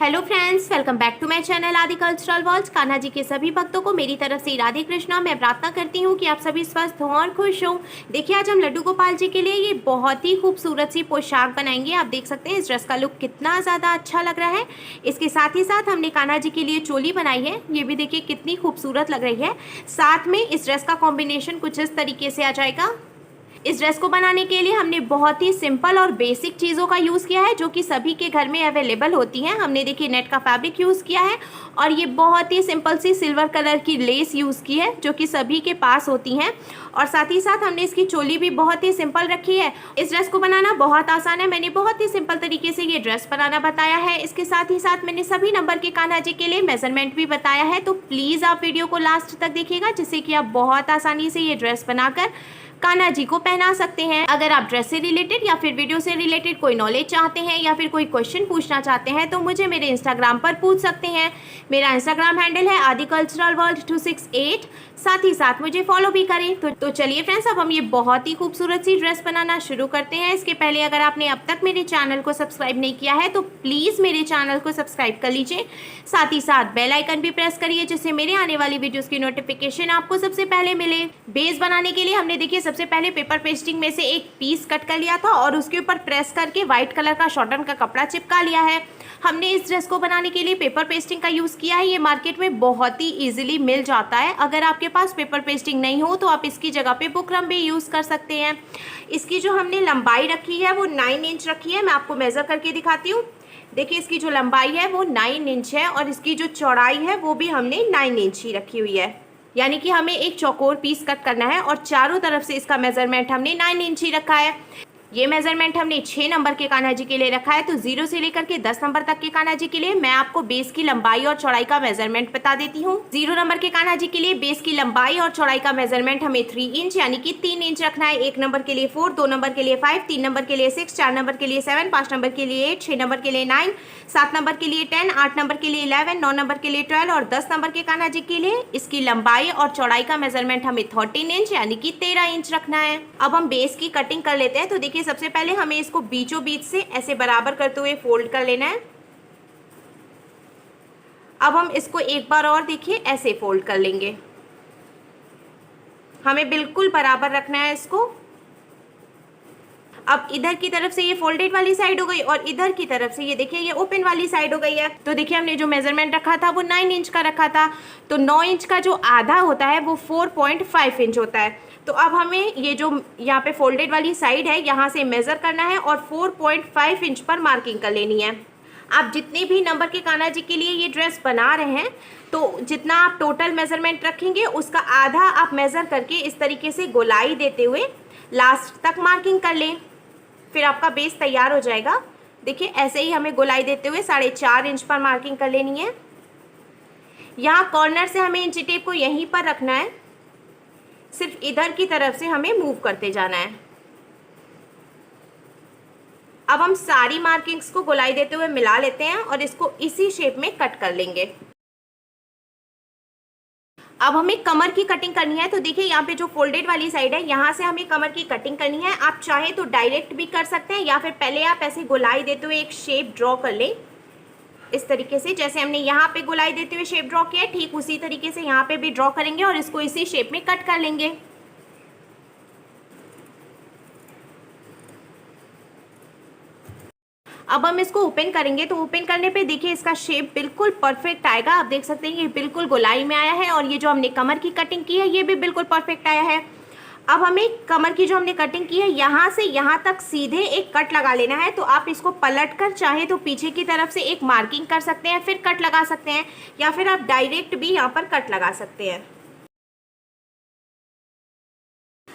Hello friends, welcome back to my channel Aadi Cultural World. Kanha ji के सभी भक्तों को मेरी तरफ से राधे कृष्णा। मैं प्रार्थना करती हूँ कि आप सभी स्वस्थ हों और खुश हों। देखिए, आज हम लड्डू गोपाल जी के लिए ये बहुत ही खूबसूरत सी पोशाक बनाएंगे। आप देख सकते हैं इस ड्रेस का लुक कितना ज़्यादा अच्छा लग रहा है। इसके साथ ही साथ हमने कान्हा जी के लिए चोली बनाई है, ये भी देखिए कितनी खूबसूरत लग रही है। साथ में इस ड्रेस का कॉम्बिनेशन कुछ इस तरीके से आ जाएगा। इस ड्रेस को बनाने के लिए हमने बहुत ही सिंपल और बेसिक चीज़ों का यूज़ किया है जो कि सभी के घर में अवेलेबल होती हैं। हमने देखिए नेट का फैब्रिक यूज़ किया है और ये बहुत ही सिंपल सी सिल्वर कलर की लेस यूज़ की है जो कि सभी के पास होती हैं। और साथ ही साथ हमने इसकी चोली भी बहुत ही सिंपल रखी है। इस ड्रेस को बनाना बहुत आसान है। मैंने बहुत ही सिंपल तरीके से ये ड्रेस बनाना बताया है। इसके साथ ही साथ मैंने सभी नंबर के कान्हा जी के लिए मेजरमेंट भी बताया है। तो प्लीज़ आप वीडियो को लास्ट तक देखिएगा जिससे कि आप बहुत आसानी से ये ड्रेस बनाकर कान्हा जी को पहना सकते हैं। अगर आप ड्रेस से रिलेटेड या फिर वीडियो से रिलेटेड कोई नॉलेज चाहते हैं या फिर कोई क्वेश्चन पूछना चाहते हैं तो मुझे मेरे इंस्टाग्राम पर पूछ सकते हैं। मेरा इंस्टाग्राम हैंडल है आदि कल्चरल वर्ल्ड 268। साथ ही साथ मुझे फॉलो भी करें। तो चलिए फ्रेंड्स, अब हम ये बहुत ही खूबसूरत सी ड्रेस बनाना शुरू करते हैं। इसके पहले अगर आपने अब तक मेरे चैनल को सब्सक्राइब नहीं किया है तो प्लीज़ मेरे चैनल को सब्सक्राइब कर लीजिए। साथ ही साथ बेल आइकन भी प्रेस करिए जिससे मेरे आने वाली वीडियोस की नोटिफिकेशन आपको सबसे पहले मिले। बेस बनाने के लिए हमने देखिए सबसे पहले पेपर पेस्टिंग में से एक पीस कट कर लिया था और उसके ऊपर प्रेस करके व्हाइट कलर का शॉर्टन का कपड़ा चिपका लिया है। हमने इस ड्रेस को बनाने के लिए पेपर पेस्टिंग का यूज़ किया है। ये मार्केट में बहुत ही इजीली मिल जाता है। अगर आपके पास पेपर पेस्टिंग नहीं हो तो आप इसकी जगह पे बुकरम भी यूज़ कर सकते हैं। इसकी जो हमने लंबाई रखी है वो 9 इंच रखी है। मैं आपको मेज़र करके दिखाती हूँ। देखिए, इसकी जो लंबाई है वो 9 इंच है और इसकी जो चौड़ाई है वो भी हमने 9 इंच ही रखी हुई है। यानी कि हमें एक चौकोर पीस कट करना है और चारों तरफ से इसका मेजरमेंट हमने 9 इंच ही रखा है। ये मेजरमेंट हमने 6 नंबर के कान्हा जी के लिए रखा है। तो 0 से लेकर के 10 नंबर तक के कान्हा जी के लिए मैं आपको बेस की लंबाई और चौड़ाई का मेजरमेंट बता देती हूँ। 0 नंबर के कान्हा जी के लिए बेस की लंबाई और चौड़ाई का मेजरमेंट हमें 3 इंच यानी कि 3 इंच रखना है। 1 नंबर के लिए 4, 2 नंबर के लिए 5, 3 नंबर के लिए 6, 4 नंबर के लिए 7, 5 नंबर के लिए 8, 6 नंबर के लिए 9, 7 नंबर के लिए 10, 8 नंबर के लिए 11, 9 नंबर के लिए 12 और 10 नंबर के कान्हा जी के लिए इसकी लंबाई और चौड़ाई का मेजरमेंट हमें 13 इंच यानी कि 13 इंच रखना है। अब हम बेस की कटिंग कर लेते हैं। तो देखिए, सबसे पहले हमें इसको बीचों बीच से ऐसे बराबर करते हुए फोल्ड कर लेना है। अब हम इसको एक बार और देखिए ऐसे फोल्ड कर लेंगे। हमें बिल्कुल बराबर रखना है इसको। अब इधर की तरफ से ये फोल्डेड वाली साइड हो गई और इधर की तरफ से ये देखिए ये ओपन वाली साइड हो गई है। तो देखिए, हमने जो मेजरमेंट रखा था वो 9 इंच का रखा था। तो 9 इंच का जो आधा होता है वो 4.5 इंच होता है। तो अब हमें ये जो यहाँ पे फोल्डेड वाली साइड है यहाँ से मेज़र करना है और 4.5 इंच पर मार्किंग कर लेनी है। आप जितने भी नंबर के कान्हा जी के लिए ये ड्रेस बना रहे हैं तो जितना आप टोटल मेजरमेंट रखेंगे उसका आधा आप मेज़र करके इस तरीके से गोलाई देते हुए लास्ट तक मार्किंग कर लें। फिर आपका बेस तैयार हो जाएगा। देखिए, ऐसे ही हमें गोलाई देते हुए 4.5 इंच पर मार्किंग कर लेनी है। यहाँ कॉर्नर से हमें इंची टेप को यहीं पर रखना है। सिर्फ इधर की तरफ से हमें मूव करते जाना है। अब हम सारी मार्किंग्स को गोलाई देते हुए मिला लेते हैं और इसको इसी शेप में कट कर लेंगे। अब हमें कमर की कटिंग करनी है। तो देखिए, यहाँ पे जो फोल्डेड वाली साइड है यहाँ से हमें कमर की कटिंग करनी है। आप चाहे तो डायरेक्ट भी कर सकते हैं या फिर पहले आप ऐसे गोलाई देते हुए एक शेप ड्रॉ कर लें। इस तरीके से जैसे हमने यहाँ पे गोलाई देते हुए शेप ड्रॉ किया है ठीक उसी तरीके से यहाँ पे भी ड्रॉ करेंगे और इसको इसी शेप में कट कर लेंगे। अब हम इसको ओपन करेंगे। तो ओपन करने पे देखिए इसका शेप बिल्कुल परफेक्ट आएगा। आप देख सकते हैं ये बिल्कुल गोलाई में आया है और ये जो हमने कमर की कटिंग की है ये भी बिल्कुल परफेक्ट आया है। अब हमें कमर की जो हमने कटिंग की है यहाँ से यहाँ तक सीधे एक कट लगा लेना है। तो आप इसको पलट कर चाहे तो पीछे की तरफ से एक मार्किंग कर सकते हैं, फिर कट लगा सकते हैं या फिर आप डायरेक्ट भी यहाँ पर कट लगा सकते हैं।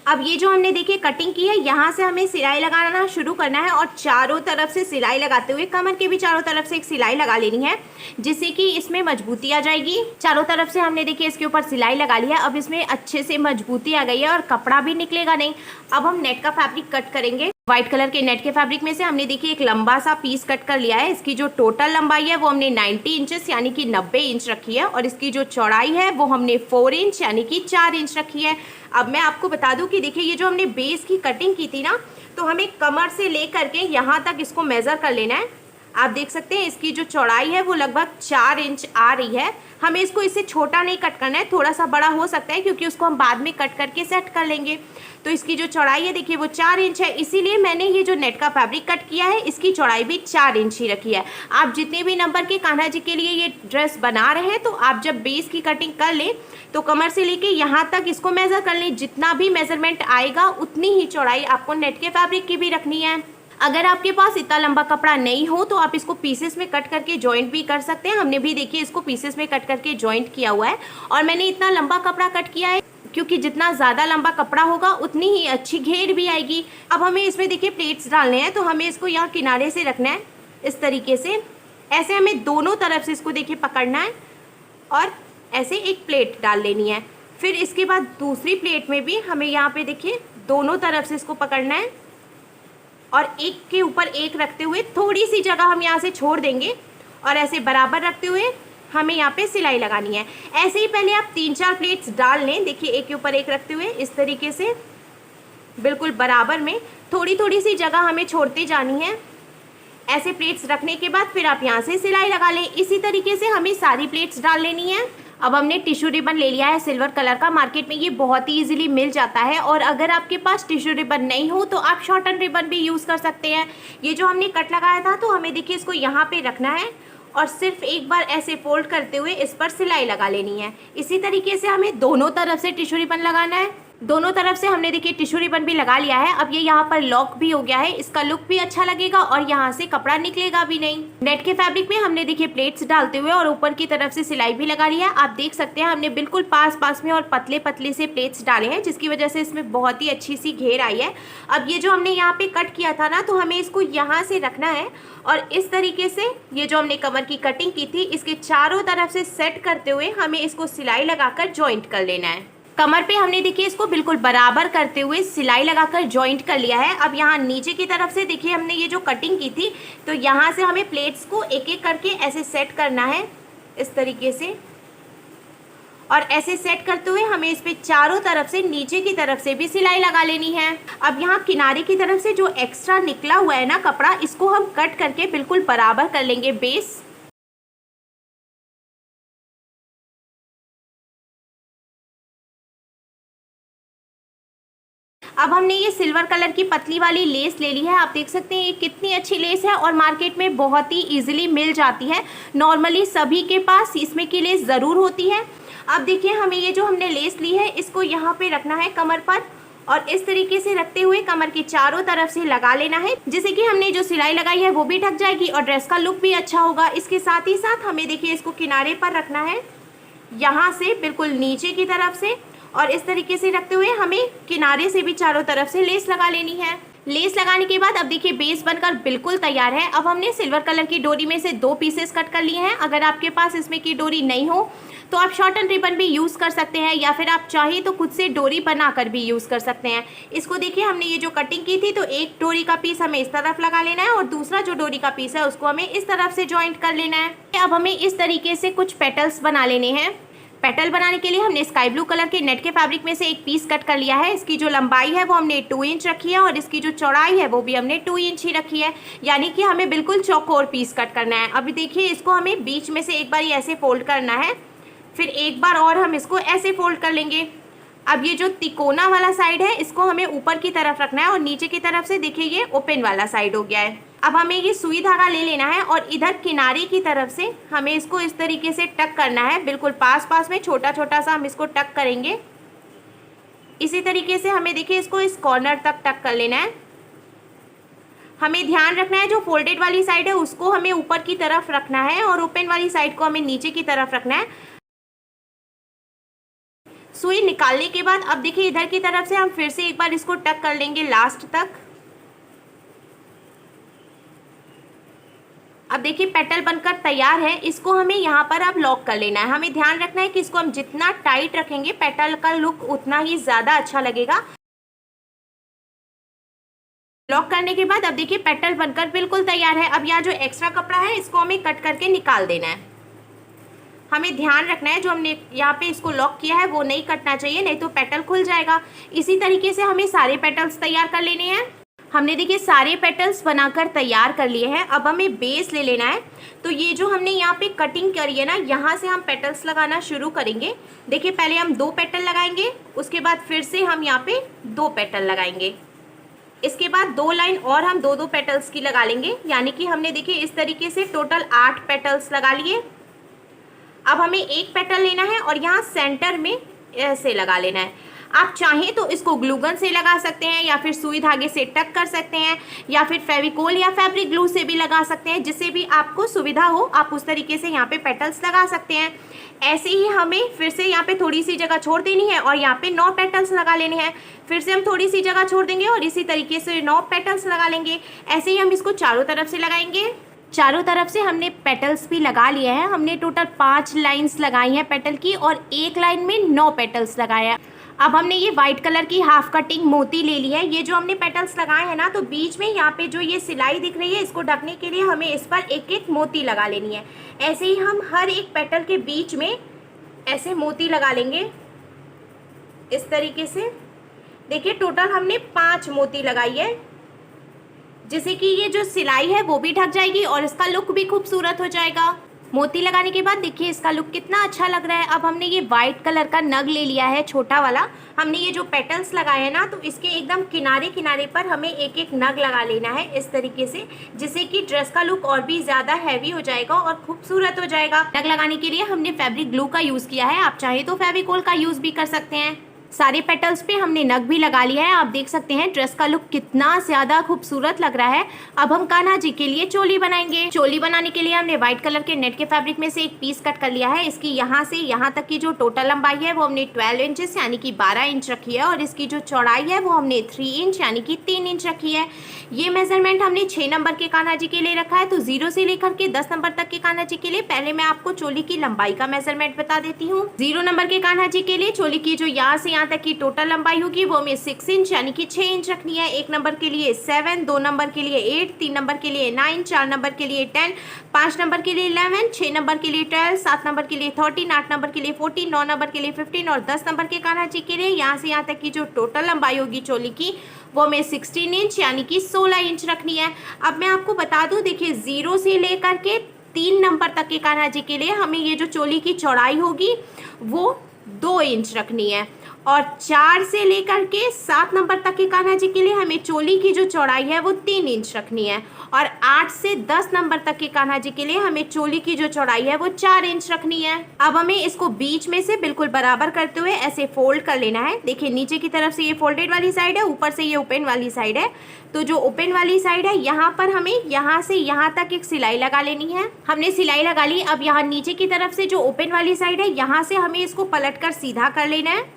अब ये जो हमने देखिए कटिंग की है यहाँ से हमें सिलाई लगाना शुरू करना है और चारों तरफ से सिलाई लगाते हुए कमर के भी चारों तरफ से एक सिलाई लगा लेनी है जिससे कि इसमें मजबूती आ जाएगी। चारों तरफ से हमने देखिए इसके ऊपर सिलाई लगा ली है। अब इसमें अच्छे से मजबूती आ गई है और कपड़ा भी निकलेगा नहीं। अब हम नेट का फैब्रिक कट करेंगे। व्हाइट कलर के नेट के फैब्रिक में से हमने देखिए एक लंबा सा पीस कट कर लिया है। इसकी जो टोटल लंबाई है वो हमने 90 इंचेस यानी कि 90 इंच रखी है और इसकी जो चौड़ाई है वो हमने 4 इंच यानी कि 4 इंच रखी है। अब मैं आपको बता दूं कि देखिए ये जो हमने बेस की कटिंग की थी ना, तो हमें कमर से लेकर के यहाँ तक इसको मेज़र कर लेना है। आप देख सकते हैं इसकी जो चौड़ाई है वो लगभग 4 इंच आ रही है। हमें इसको इससे छोटा नहीं कट करना है, थोड़ा सा बड़ा हो सकता है क्योंकि उसको हम बाद में कट करके सेट कर लेंगे। तो इसकी जो चौड़ाई है देखिए वो 4 इंच है, इसीलिए मैंने ये जो नेट का फैब्रिक कट किया है इसकी चौड़ाई भी 4 इंच ही रखी है। आप जितने भी नंबर के कान्हा जी के लिए ये ड्रेस बना रहे हैं तो आप जब बेस की कटिंग कर लें तो कमर से लेके यहाँ तक इसको मेज़र कर लें। जितना भी मेजरमेंट आएगा उतनी ही चौड़ाई आपको नेट के फैब्रिक की भी रखनी है। अगर आपके पास इतना लंबा कपड़ा नहीं हो तो आप इसको पीसेस में कट करके जॉइंट भी कर सकते हैं। हमने भी देखिए इसको पीसेस में कट करके जॉइंट किया हुआ है और मैंने इतना लंबा कपड़ा कट किया है क्योंकि जितना ज़्यादा लंबा कपड़ा होगा उतनी ही अच्छी घेर भी आएगी। अब हमें इसमें देखिए प्लेट्स डालने हैं, तो हमें इसको यहाँ किनारे से रखना है इस तरीके से। ऐसे हमें दोनों तरफ से इसको देखिए पकड़ना है और ऐसे एक प्लेट डाल लेनी है। फिर इसके बाद दूसरी प्लेट में भी हमें यहाँ पे देखिए दोनों तरफ से इसको पकड़ना है और एक के ऊपर एक रखते हुए थोड़ी सी जगह हम यहाँ से छोड़ देंगे और ऐसे बराबर रखते हुए हमें यहाँ पे सिलाई लगानी है। ऐसे ही पहले आप 3-4 प्लेट्स डाल लें, देखिए एक के ऊपर एक रखते हुए इस तरीके से बिल्कुल बराबर में थोड़ी थोड़ी सी जगह हमें छोड़ते जानी है। ऐसे प्लेट्स रखने के बाद फिर आप यहाँ से सिलाई लगा लें। इसी तरीके से हमें सारी प्लेट्स डाल लेनी है। अब हमने टिश्यू रिबन ले लिया है सिल्वर कलर का, मार्केट में ये बहुत ही इजीली मिल जाता है। और अगर आपके पास टिश्यू रिबन नहीं हो तो आप शॉर्टन रिबन भी यूज़ कर सकते हैं। ये जो हमने कट लगाया था तो हमें देखिए इसको यहाँ पे रखना है और सिर्फ एक बार ऐसे फोल्ड करते हुए इस पर सिलाई लगा लेनी है। इसी तरीके से हमें दोनों तरफ से टिश्यू रिबन लगाना है। दोनों तरफ से हमने देखिए टिश्यू रिबन भी लगा लिया है। अब ये यहाँ पर लॉक भी हो गया है, इसका लुक भी अच्छा लगेगा और यहाँ से कपड़ा निकलेगा भी नहीं। नेट के फैब्रिक में हमने देखिए प्लेट्स डालते हुए और ऊपर की तरफ से सिलाई भी लगा ली है। आप देख सकते हैं हमने बिल्कुल पास पास में और पतले पतले से प्लेट्स डाले हैं, जिसकी वजह से इसमें बहुत ही अच्छी सी घेर आई है। अब ये जो हमने यहाँ पे कट किया था ना, तो हमें इसको यहाँ से रखना है और इस तरीके से ये जो हमने कमर की कटिंग की थी इसके चारों तरफ से सेट करते हुए हमें इसको सिलाई लगाकर जॉइंट कर लेना है। कमर पे हमने देखिए इसको बिल्कुल बराबर करते हुए सिलाई लगाकर जॉइंट कर लिया है। अब यहाँ नीचे की तरफ से देखिए हमने ये जो कटिंग की थी तो यहाँ से हमें प्लेट्स को एक एक करके ऐसे सेट करना है इस तरीके से, और ऐसे सेट करते हुए हमें इस पे चारों तरफ से नीचे की तरफ से भी सिलाई लगा लेनी है। अब यहाँ किनारे की तरफ से जो एक्स्ट्रा निकला हुआ है ना कपड़ा, इसको हम कट करके बिल्कुल बराबर कर लेंगे बेस। अब हमने ये सिल्वर कलर की पतली वाली लेस ले ली है। आप देख सकते हैं ये कितनी अच्छी लेस है और मार्केट में बहुत ही इजीली मिल जाती है। नॉर्मली सभी के पास इसमें की लेस ज़रूर होती है। अब देखिए हमें ये जो हमने लेस ली है इसको यहाँ पे रखना है कमर पर और इस तरीके से रखते हुए कमर की चारों तरफ से लगा लेना है, जिससे कि हमने जो सिलाई लगाई है वो भी ढक जाएगी और ड्रेस का लुक भी अच्छा होगा। इसके साथ ही साथ हमें देखिए इसको किनारे पर रखना है, यहाँ से बिल्कुल नीचे की तरफ से, और इस तरीके से रखते हुए हमें किनारे से भी चारों तरफ से लेस लगा लेनी है। लेस लगाने के बाद अब देखिए बेस बनकर बिल्कुल तैयार है। अब हमने सिल्वर कलर की डोरी में से 2 पीसेस कट कर लिए हैं। अगर आपके पास इसमें की डोरी नहीं हो तो आप शॉर्टन रिबन भी यूज़ कर सकते हैं या फिर आप चाहिए तो खुद से डोरी बनाकर भी यूज़ कर सकते हैं। इसको देखिए हमने ये जो कटिंग की थी तो एक डोरी का पीस हमें इस तरफ लगा लेना है और दूसरा जो डोरी का पीस है उसको हमें इस तरफ से जॉइंट कर लेना है। अब हमें इस तरीके से कुछ पेटल्स बना लेने हैं। पेटल बनाने के लिए हमने स्काई ब्लू कलर के नेट के फैब्रिक में से एक पीस कट कर लिया है। इसकी जो लंबाई है वो हमने 2 इंच रखी है और इसकी जो चौड़ाई है वो भी हमने 2 इंच ही रखी है, यानी कि हमें बिल्कुल चौकोर पीस कट करना है। अभी देखिए इसको हमें बीच में से एक बार ऐसे फोल्ड करना है, फिर एक बार और हम इसको ऐसे फोल्ड कर लेंगे। अब ये जो तिकोना वाला साइड है इसको हमें ऊपर की तरफ रखना है और नीचे की तरफ से देखिए ये ओपन वाला साइड हो गया है। अब हमें ये सुई धागा ले लेना है और इधर किनारे की तरफ से हमें इसको इस तरीके से टक करना है, बिल्कुल पास पास में छोटा छोटा सा हम इसको टक करेंगे। इसी तरीके से हमें देखिए इसको इस कॉर्नर तक टक कर लेना है। हमें ध्यान रखना है जो फोल्डेड वाली साइड है उसको हमें ऊपर की तरफ रखना है और ओपन वाली साइड को हमें नीचे की तरफ रखना है। सुई निकालने के बाद अब देखिए इधर की तरफ से हम फिर से एक बार इसको टक कर लेंगे लास्ट तक। अब देखिए पेटल बनकर तैयार है। इसको हमें यहाँ पर अब लॉक कर लेना है। हमें ध्यान रखना है कि इसको हम जितना टाइट रखेंगे पेटल का लुक उतना ही ज़्यादा अच्छा लगेगा। लॉक करने के बाद अब देखिए पेटल बनकर बिल्कुल तैयार है। अब यहाँ जो एक्स्ट्रा कपड़ा है इसको हमें कट करके निकाल देना है। हमें ध्यान रखना है जो हमने यहाँ पे इसको लॉक किया है वो नहीं कटना चाहिए, नहीं तो पेटल खुल जाएगा। इसी तरीके से हमें सारे पेटल्स तैयार कर लेने हैं। हमने देखिए सारे पेटल्स बनाकर तैयार कर लिए हैं। अब हमें बेस ले लेना है। तो ये जो हमने यहाँ पे कटिंग करी है ना, यहाँ से हम पेटल्स लगाना शुरू करेंगे। देखिए पहले हम 2 पेटल लगाएंगे, उसके बाद फिर से हम यहाँ पे 2 पेटल लगाएंगे। इसके बाद 2 लाइन और हम 2-2 पेटल्स की लगा लेंगे, यानी कि हमने देखिए इस तरीके से टोटल 8 पेटल्स लगा लिए। अब हमें एक पेटल लेना है और यहाँ सेंटर में ऐसे लगा लेना है। आप चाहें तो इसको ग्लू गन से लगा सकते हैं, या फिर सुई धागे से टक कर सकते हैं, या फिर फेविकोल या फैब्रिक ग्लू से भी लगा सकते हैं। जिससे भी आपको सुविधा हो आप उस तरीके से यहाँ पे पेटल्स लगा सकते हैं। ऐसे ही हमें फिर से यहाँ पे थोड़ी सी जगह छोड़ देनी है और यहाँ पे 9 पेटल्स लगा लेने हैं। फिर से हम थोड़ी सी जगह छोड़ देंगे और इसी तरीके से 9 पेटल्स लगा लेंगे। ऐसे ही हम इसको चारों तरफ से लगाएंगे। चारों तरफ से हमने पेटल्स भी लगा लिए हैं। हमने टोटल 5 लाइंस लगाई हैं पेटल की, और एक लाइन में 9 पेटल्स लगाए हैं। अब हमने ये वाइट कलर की हाफ कटिंग मोती ले ली है। ये जो हमने पेटल्स लगाए हैं ना, तो बीच में यहाँ पे जो ये सिलाई दिख रही है, इसको ढकने के लिए हमें इस पर एक एक मोती लगा लेनी है। ऐसे ही हम हर एक पेटल के बीच में ऐसे मोती लगा लेंगे इस तरीके से। देखिए टोटल हमने 5 मोती लगाई है, जिससे कि ये जो सिलाई है वो भी ढक जाएगी और इसका लुक भी खूबसूरत हो जाएगा। मोती लगाने के बाद देखिए इसका लुक कितना अच्छा लग रहा है। अब हमने ये वाइट कलर का नग ले लिया है, छोटा वाला। हमने ये जो पेटल्स लगाए हैं ना, तो इसके एकदम किनारे किनारे पर हमें एक एक नग लगा लेना है इस तरीके से, जिससे कि ड्रेस का लुक और भी ज़्यादा हैवी हो जाएगा और खूबसूरत हो जाएगा। नग लगाने के लिए हमने फैब्रिक ग्लू का यूज़ किया है, आप चाहे तो फेविकोल का यूज़ भी कर सकते हैं। सारे पेटल्स पे हमने नग भी लगा लिया है। आप देख सकते हैं ड्रेस का लुक कितना ज़्यादा खूबसूरत लग रहा है। अब हम कान्हा जी के लिए चोली बनाएंगे। चोली बनाने के लिए हमने व्हाइट कलर के नेट के फैब्रिक में से एक पीस कट कर लिया है। इसकी यहाँ से यहाँ तक की जो टोटल लंबाई है वो हमने 12 इंचेस यानी कि 12 इंच रखी है, और इसकी जो चौड़ाई है वो हमने 3 इंच यानी कि 3 इंच रखी है। ये मेजरमेंट हमने 6 नंबर के कान्हा जी के लिए रखा है। तो 0 से लेकर के 10 नंबर तक के कान्हा जी के लिए पहले मैं आपको चोली की लंबाई का मेजरमेंट बता देती हूँ। 0 नंबर के कान्हा जी के लिए चोली की जो यहाँ से यहाँ तक की टोटल लंबाई होगी वो हमें 6 इंच यानी कि 6 इंच रखनी है। 1 नंबर के लिए 7, 2 नंबर के लिए 8, 3 नंबर के लिए 9, 4 नंबर के लिए 10, 5 नंबर के लिए 11, 6 नंबर के लिए 12, 7 नंबर के लिए 13, 8 नंबर के लिए 14, 9 नंबर के लिए 15 और 10 नंबर के कान्हा जी के लिए यहाँ से यहाँ तक की जो टोटल लंबाई होगी चोली की वो हमें 16 इंच यानी कि 16 इंच रखनी है। अब मैं आपको बता दूं, देखिए 0 से लेकर के 3 नंबर तक के कान्हा जी के लिए हमें ये जो चोली की चौड़ाई होगी वो 2 इंच रखनी है, और 4 से लेकर के 7 नंबर तक के कान्हा जी के लिए हमें चोली की जो चौड़ाई है वो 3 इंच रखनी है, और 8 से 10 नंबर तक के कान्हा जी के लिए हमें चोली की जो चौड़ाई है वो 4 इंच रखनी है। अब हमें इसको बीच में से बिल्कुल बराबर करते हुए ऐसे फोल्ड कर लेना है। देखिए नीचे की तरफ से ये फोल्डेड वाली साइड है, ऊपर से ये ओपन वाली साइड है। तो जो ओपन वाली साइड है यहाँ पर हमें यहाँ से यहाँ तक एक सिलाई लगा लेनी है। हमने सिलाई लगा ली। अब यहाँ नीचे की तरफ से जो ओपन वाली साइड है यहाँ से हमें इसको पलटकर सीधा कर लेना है।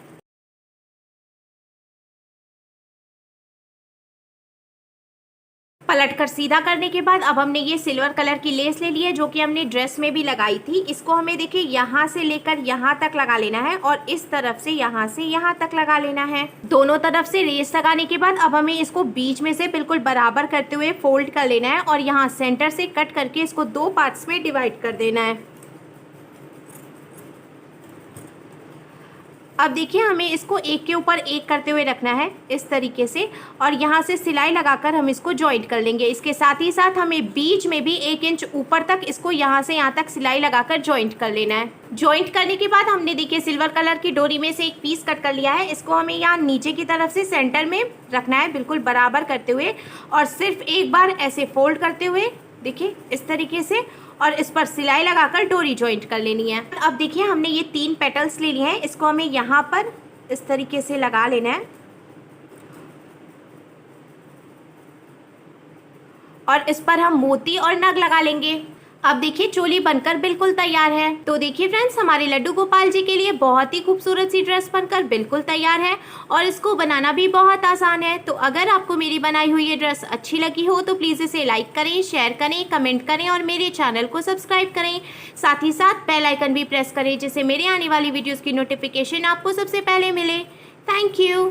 पलटकर सीधा करने के बाद अब हमने ये सिल्वर कलर की लेस ले ली है, जो कि हमने ड्रेस में भी लगाई थी। इसको हमें देखिए यहाँ से लेकर यहाँ तक लगा लेना है, और इस तरफ से यहाँ तक लगा लेना है। दोनों तरफ से लेस लगाने के बाद अब हमें इसको बीच में से बिल्कुल बराबर करते हुए फोल्ड कर लेना है, और यहाँ सेंटर से कट करके इसको 2 पार्ट्स में डिवाइड कर देना है। अब देखिए हमें इसको एक के ऊपर एक करते हुए रखना है इस तरीके से, और यहाँ से सिलाई लगाकर हम इसको जॉइंट कर लेंगे। इसके साथ ही साथ हमें बीच में भी 1 इंच ऊपर तक इसको यहाँ से यहाँ तक सिलाई लगाकर जॉइंट कर लेना है। जॉइंट करने के बाद हमने देखिए सिल्वर कलर की डोरी में से एक पीस कट कर लिया है। इसको हमें यहाँ नीचे की तरफ से सेंटर में रखना है, बिल्कुल बराबर करते हुए, और सिर्फ एक बार ऐसे फोल्ड करते हुए देखिए इस तरीके से, और इस पर सिलाई लगाकर डोरी जॉइंट कर लेनी है। अब देखिए हमने ये 3 पेटल्स ले लिए हैं, इसको हमें यहाँ पर इस तरीके से लगा लेना है, और इस पर हम मोती और नग लगा लेंगे। अब देखिए चोली बनकर बिल्कुल तैयार है। तो देखिए फ्रेंड्स, हमारे लड्डू गोपाल जी के लिए बहुत ही खूबसूरत सी ड्रेस बनकर बिल्कुल तैयार है, और इसको बनाना भी बहुत आसान है। तो अगर आपको मेरी बनाई हुई ये ड्रेस अच्छी लगी हो तो प्लीज़ इसे लाइक करें, शेयर करें, कमेंट करें और मेरे चैनल को सब्सक्राइब करें। साथ ही साथ बेल आइकन भी प्रेस करें, जिससे मेरे आने वाली वीडियोज़ की नोटिफिकेशन आपको सबसे पहले मिले। Thank you.